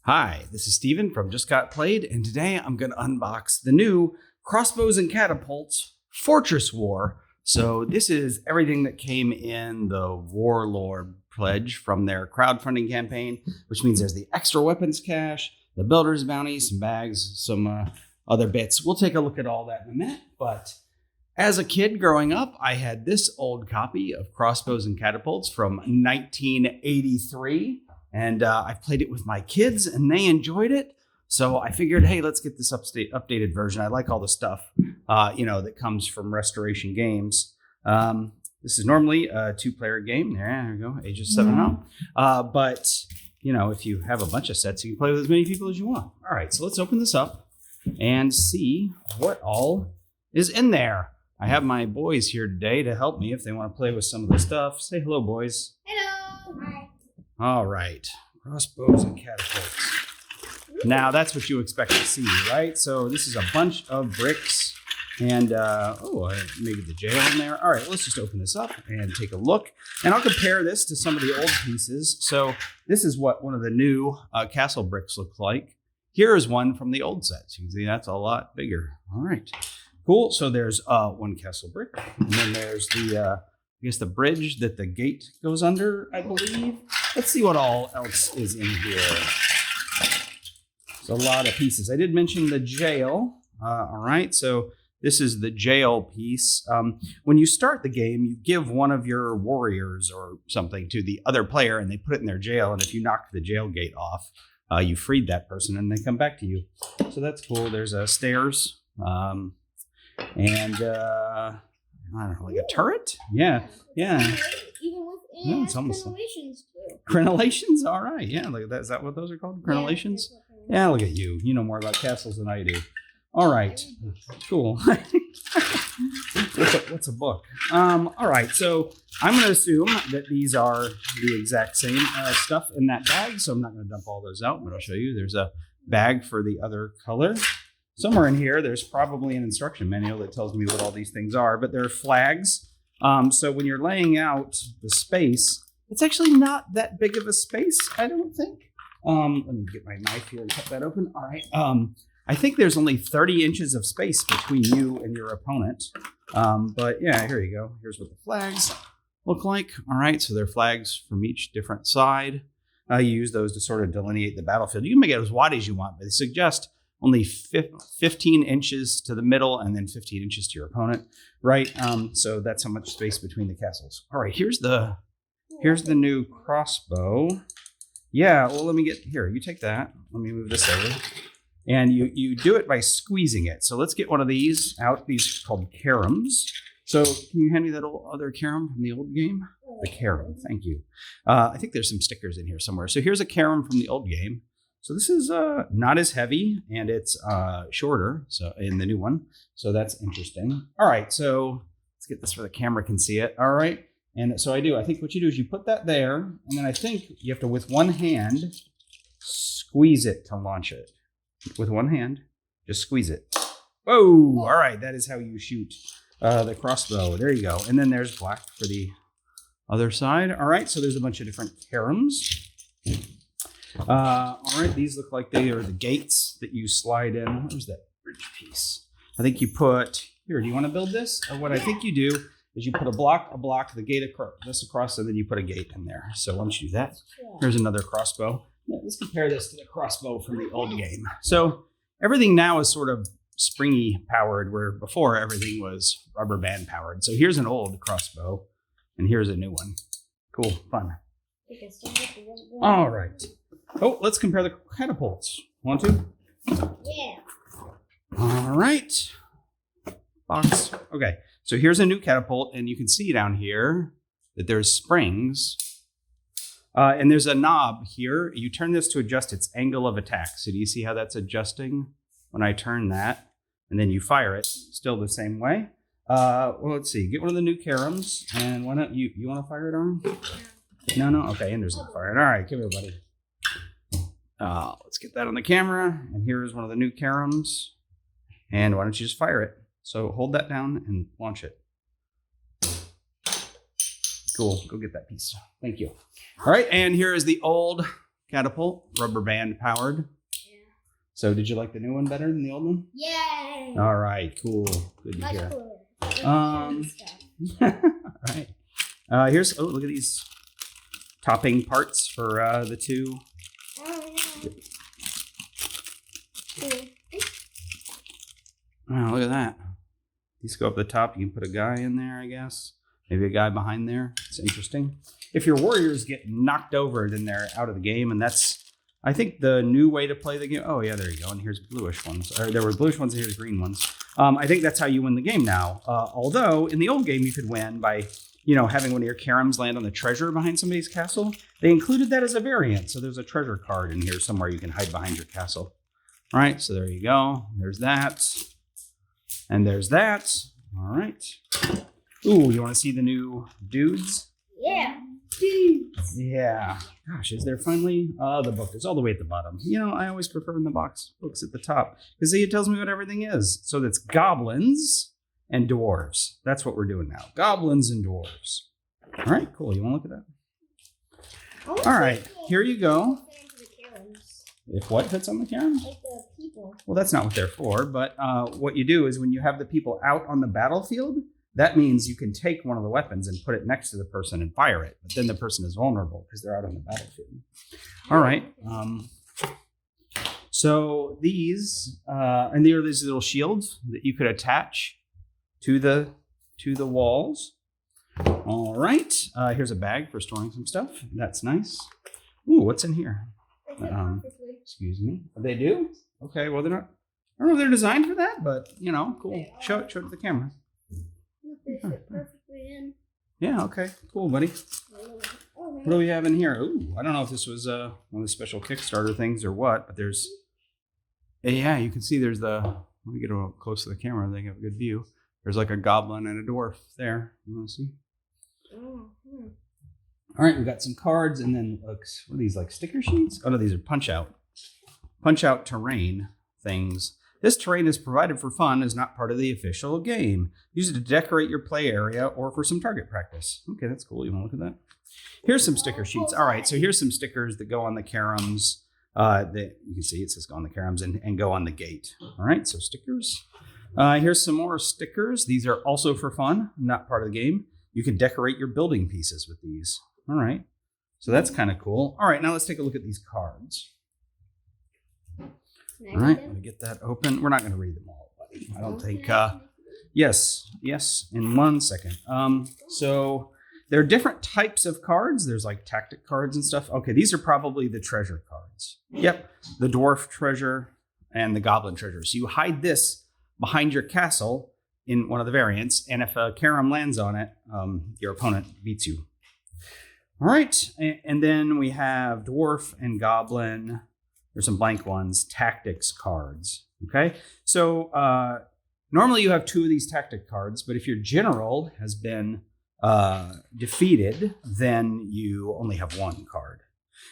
Hi, this is Steven from Just Got Played, and today I'm going to unbox the new Crossbows and Catapults Fortress War. So this is everything that came in the Warlord pledge from their crowdfunding campaign, which means there's the extra weapons cache, the builder's bounty, some bags, some other bits. We'll take a look at all that in a minute, but as a kid growing up, I had this old copy of Crossbows and Catapults from 1983. And I've played it with my kids and they enjoyed it. So I figured, hey, let's get this updated version. I like all the stuff, that comes from Restoration Games. This is normally a 2-player game. There you go, ages 7 and up. But, if you have a bunch of sets, you can play with as many people as you want. All right, so let's open this up and see what all is in there. I have my boys here today to help me if they want to play with some of the stuff. Say hello, boys. Hello. Hi. All right, Crossbows and Catapults. Now that's what you expect to see, right? So this is a bunch of bricks and, maybe the jail in there. All right, let's just open this up and take a look. And I'll compare this to some of the old pieces. So this is what one of the new castle bricks looks like. Here is one from the old sets. You can see that's a lot bigger. All right, cool. So there's one castle brick. And then there's the bridge that the gate goes under, I believe. Let's see what all else is in here. There's a lot of pieces. I did mention the jail. All right, so this is the jail piece. When you start the game, you give one of your warriors or something to the other player, and they put it in their jail. And if you knock the jail gate off, you freed that person, and they come back to you. So that's cool. There's stairs, and I don't know, like a turret? Yeah. Even with it's almost crenellations too. Crenellations? All right. Yeah, look at that. Is that what those are called? Crenellations? Yeah, look at you. You know more about castles than I do. All right. Cool. What's a book? All right. So I'm going to assume that these are the exact same stuff in that bag. So I'm not going to dump all those out, but I'll show you. There's a bag for the other color. Somewhere in here, there's probably an instruction manual that tells me what all these things are, but they're flags. So when you're laying out the space, it's actually not that big of a space, I don't think. Let me get my knife here and cut that open. All right. I think there's only 30 inches of space between you and your opponent. But yeah, here you go. Here's what the flags look like. All right. So they're flags from each different side. You use those to sort of delineate the battlefield. You can make it as wide as you want, but they suggest only 15 inches to the middle and then 15 inches to your opponent, right? So that's how much space between the castles. All right, here's the new crossbow. Yeah, well, let me get here. You take that. Let me move this over. And you do it by squeezing it. So let's get one of these out. These are called caroms. So can you hand me that other carom from the old game? The carom, thank you. I think there's some stickers in here somewhere. So here's a carom from the old game. So this is not as heavy, and it's shorter. So in the new one, so that's interesting. All right, so let's get this where the camera can see it. All right, and so I think what you do is you put that there, and then I think you have to with one hand squeeze it to launch it. With one hand, just squeeze it. Whoa! All right, that is how you shoot the crossbow. There you go. And then there's black for the other side. All right, so there's a bunch of different caroms. All right, these look like they are the gates that you slide in. Where's that bridge piece? I think you put here. Do you want to build this? Or what I think you do is you put a block, the gate across, and then you put a gate in there. So why don't you do that? Here's another crossbow. Yeah, let's compare this to the crossbow from the old game. So everything now is sort of springy powered, where before everything was rubber band powered. So here's an old crossbow, and here's a new one. Cool, fun. All right. Oh, let's compare the catapults. Want to? Yeah. All right. Box. Okay, so here's a new catapult, and you can see down here that there's springs. And there's a knob here. You turn this to adjust its angle of attack. So do you see how that's adjusting when I turn that? And then you fire it still the same way. Well, let's see. Get one of the new caroms. And why don't you want to fire it on? No? Okay, Andrew's going to fire it. All right, come here, buddy. Let's get that on the camera. And here's one of the new caroms. And why don't you just fire it? So hold that down and launch it. Cool. Go get that piece. Thank you. All right. And here is the old catapult, rubber band powered. Yeah. So did you like the new one better than the old one? Yay! All right, cool. Good to Much hear. cooler. All right. Here's, oh, look at these topping parts for the two. Oh, yeah. Cool. Oh, look at that. These go up the top. You can put a guy in there, I guess. Maybe a guy behind there. It's interesting. If your warriors get knocked over, then they're out of the game. And that's, I think, the new way to play the game. Oh, yeah, there you go. And here's bluish ones. Or there were bluish ones and here's green ones. I think that's how you win the game now. Although, in the old game, you could win by, having one of your caroms land on the treasure behind somebody's castle. They included that as a variant. So there's a treasure card in here somewhere you can hide behind your castle. All right, so there you go. There's that. And there's that. All right. Ooh, you want to see the new dudes? Yeah. Dudes. Yeah. Gosh, is there finally? The book is all the way at the bottom. I always prefer in the books at the top because it tells me what everything is. So that's goblins and dwarves. That's what we're doing now. Goblins and dwarves. All right, cool. You want to look at that? All right, here you go. If what fits on the carom? Like the people. Well, that's not what they're for. But what you do is when you have the people out on the battlefield, that means you can take one of the weapons and put it next to the person and fire it. But then the person is vulnerable because they're out on the battlefield. All right. So these, and there are these little shields that you could attach to the walls. All right. Here's a bag for storing some stuff. That's nice. Ooh, what's in here? Excuse me. They do? Okay. Well, they're not. I don't know if they're designed for that, but cool. Show it to the camera. They fit perfectly in. Yeah. Okay. Cool, buddy. What do we have in here? Ooh, I don't know if this was one of the special Kickstarter things or what, but there's. Yeah, you can see there's the. Let me get a close to the camera. They have a good view. There's like a goblin and a dwarf there. You want to see? Mm-hmm. All right, we got some cards, and then what are these, like sticker sheets? Oh no, these are punch out terrain things. This terrain is provided for fun, is not part of the official game. Use it to decorate your play area or for some target practice. Okay, that's cool. You want to look at that? Here's some sticker sheets. All right, so here's some stickers that go on the caroms. That you can see it says go on the caroms and go on the gate. All right, so stickers. Here's some more stickers. These are also for fun, not part of the game. You can decorate your building pieces with these. All right. So that's kind of cool. All right, now let's take a look at these cards. All right, let me get that open. We're not going to read them all, buddy. I don't think. Yes, in 1 second. So there are different types of cards. There's like tactic cards and stuff. Okay, these are probably the treasure cards. Yep, the dwarf treasure and the goblin treasure. So you hide this behind your castle in one of the variants, and if a carom lands on it, your opponent beats you. All right, and then we have dwarf and goblin. There's some blank ones, tactics cards. Okay, so normally you have 2 of these tactic cards, but if your general has been defeated, then you only have 1 card.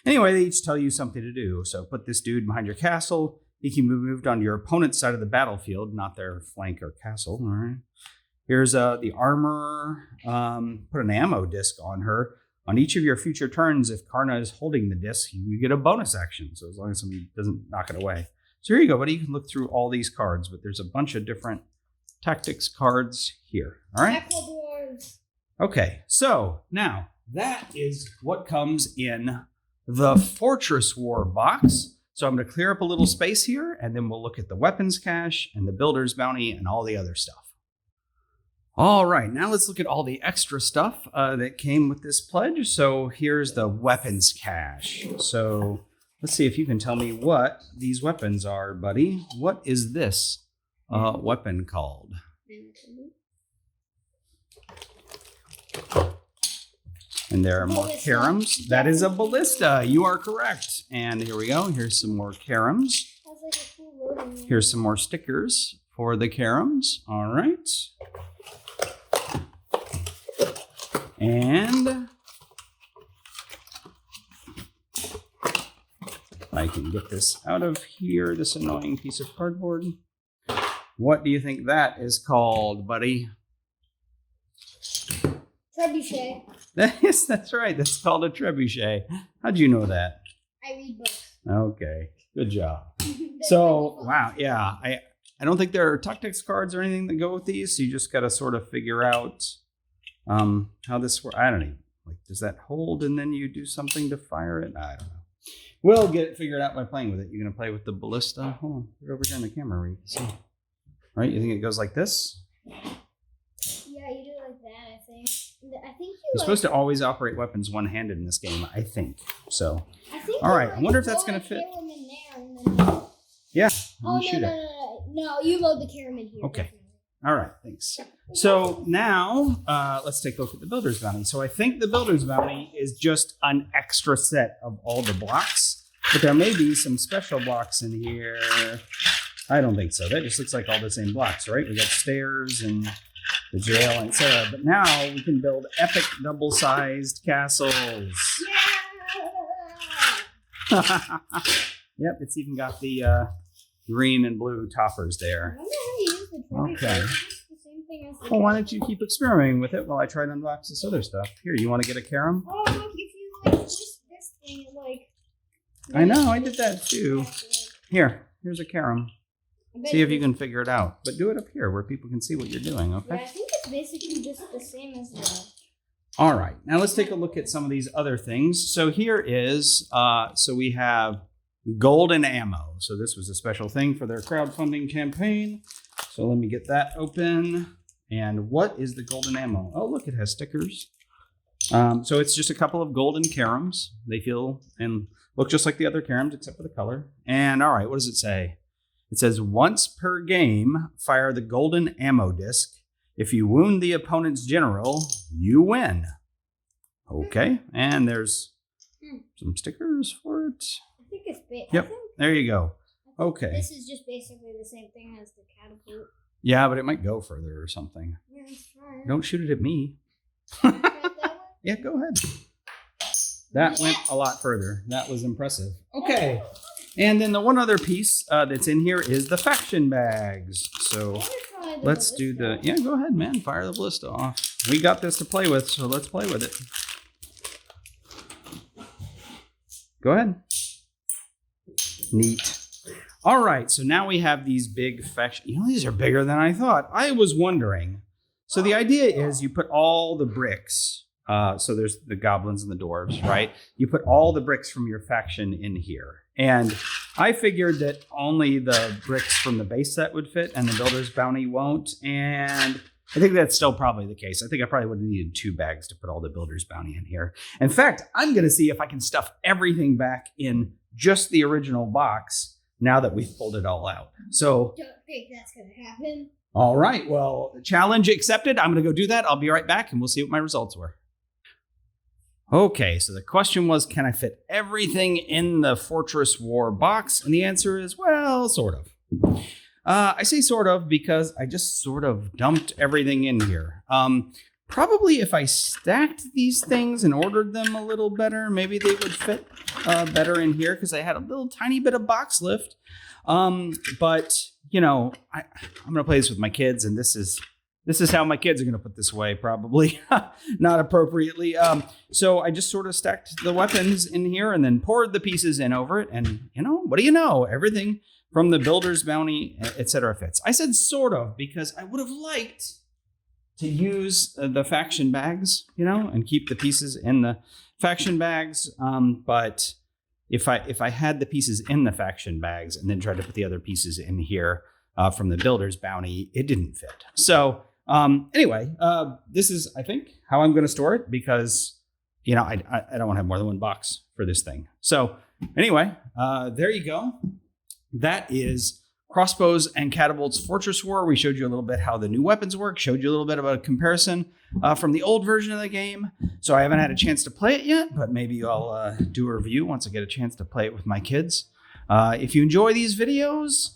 Anyway, they each tell you something to do. So put this dude behind your castle. He can be moved on your opponent's side of the battlefield, not their flank or castle. All right. Here's the armor. Put an ammo disc on her. On each of your future turns, if Karna is holding the disc, you get a bonus action. So as long as somebody doesn't knock it away. So here you go, buddy. You can look through all these cards, but there's a bunch of different tactics cards here. All right. Okay. So now that is what comes in the Fortress War box. So I'm going to clear up a little space here, and then we'll look at the weapons cache and the builder's bounty and all the other stuff. All right, now let's look at all the extra stuff that came with this pledge. So here's the weapons cache. So let's see if you can tell me what these weapons are, buddy. What is this weapon called? And there are more caroms. That is a ballista. You are correct. And here we go. Here's some more caroms. Here's some more stickers for the caroms. All right. And I can get this out of here, this annoying piece of cardboard. What do you think that is called, buddy? Trebuchet. Yes, that's right. That's called a trebuchet. How'd you know that? I I read books. Okay, good job. So, wow, yeah, I don't think there are tactics cards or anything that go with these. So you just got to sort of figure out how this works. I don't even, like, does that hold and then you do something to fire it? I don't know. We'll get it figured out by playing with it. You're going to play with the ballista. Hold on, put it over here in the camera where you can see. All right, you think it goes like this? Yeah, you do it like that, I think. I think You're supposed to always operate weapons one-handed in this game, I think. So, all right, I wonder if that's going to fit. Yeah, Oh, shoot it. no, you load the carom in here. Okay. Definitely. All right, thanks. So now let's take a look at the Builder's Bounty. So I think the Builder's Bounty is just an extra set of all the blocks, but there may be some special blocks in here. I don't think so. That just looks like all the same blocks, right? We got stairs and the jail and etc. But now we can build epic double-sized castles. Yeah! Yep, it's even got the green and blue toppers there. I wonder how you use the trophy. Okay. It's the same thing as the Well, why don't you keep experimenting with it while I try to unbox this other stuff? Here, you want to get a carom? Oh, look, if you like this thing, like. I know, I did that too. Here's a carom. See if you can figure it out. But do it up here where people can see what you're doing, Yeah, okay? I think it's basically just the same as the. All right, now let's take a look at some of these other things. So here is, so we have golden ammo. So this was a special thing for their crowdfunding campaign. So let me get that open. And what is the golden ammo? Oh, look, it has stickers. So it's just a couple of golden caroms. They feel and look just like the other caroms except for the color. And all right, what does it say? It says, once per game, fire the golden ammo disc. If you wound the opponent's general, you win. Okay, and there's some stickers for it. I think it's Yep, there you go. Okay. This is just basically the same thing as the catapult. Yeah, but it might go further or something. Yeah, it's fine. Don't shoot it at me. Right, that one? Yeah, go ahead. That went a lot further. That was impressive. Okay. And then the one other piece that's in here is the faction bags. So let's do the, yeah, go ahead, man. Fire the ballista off. We got this to play with, so let's play with it. Go ahead. Neat. All right, so now we have these big faction. You know, these are bigger than I thought. I was wondering. So the idea is you put all the bricks. So there's the goblins and the dwarves, right? You put all the bricks from your faction in here. And I figured that only the bricks from the base set would fit and the Builder's Bounty won't. And I think that's still probably the case. I think I probably would have needed 2 bags to put all the Builder's Bounty in here. In fact, I'm going to see if I can stuff everything back in just the original box now that we've pulled it all out. So, Don't think that's going to happen. all right. Well, challenge accepted. I'm going to go do that. I'll be right back and we'll see what my results were. Okay, so the question was, can I fit everything in the Fortress War box? And the answer is, well, sort of. I say sort of because I just sort of dumped everything in here. Probably if I stacked these things and ordered them a little better, maybe they would fit better in here because I had a little tiny bit of box lift. But, you know, I'm going to play this with my kids, and this is how my kids are going to put this away, probably not appropriately. So I just sort of stacked the weapons in here and then poured the pieces in over it. And, you know, what do you know? Everything from the Builder's Bounty, etc. fits. I said sort of because I would have liked to use the faction bags, you know, and keep the pieces in the faction bags. But if I had the pieces in the faction bags and then tried to put the other pieces in here from the Builder's Bounty, it didn't fit. So anyway, this is, I think, how I'm going to store it because, you know, I don't want to have more than one box for this thing. So anyway, there you go. That is Crossbows and Catapults Fortress War. We showed you a little bit how the new weapons work, showed you a little bit about a comparison from the old version of the game. So I haven't had a chance to play it yet, but maybe I'll do a review once I get a chance to play it with my kids. If you enjoy these videos,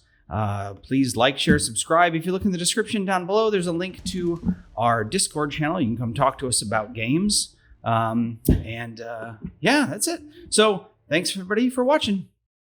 please like, share, subscribe. If you look in the description down below, there's a link to our Discord channel. You can come talk to us about games. Yeah, that's it. So thanks everybody for watching.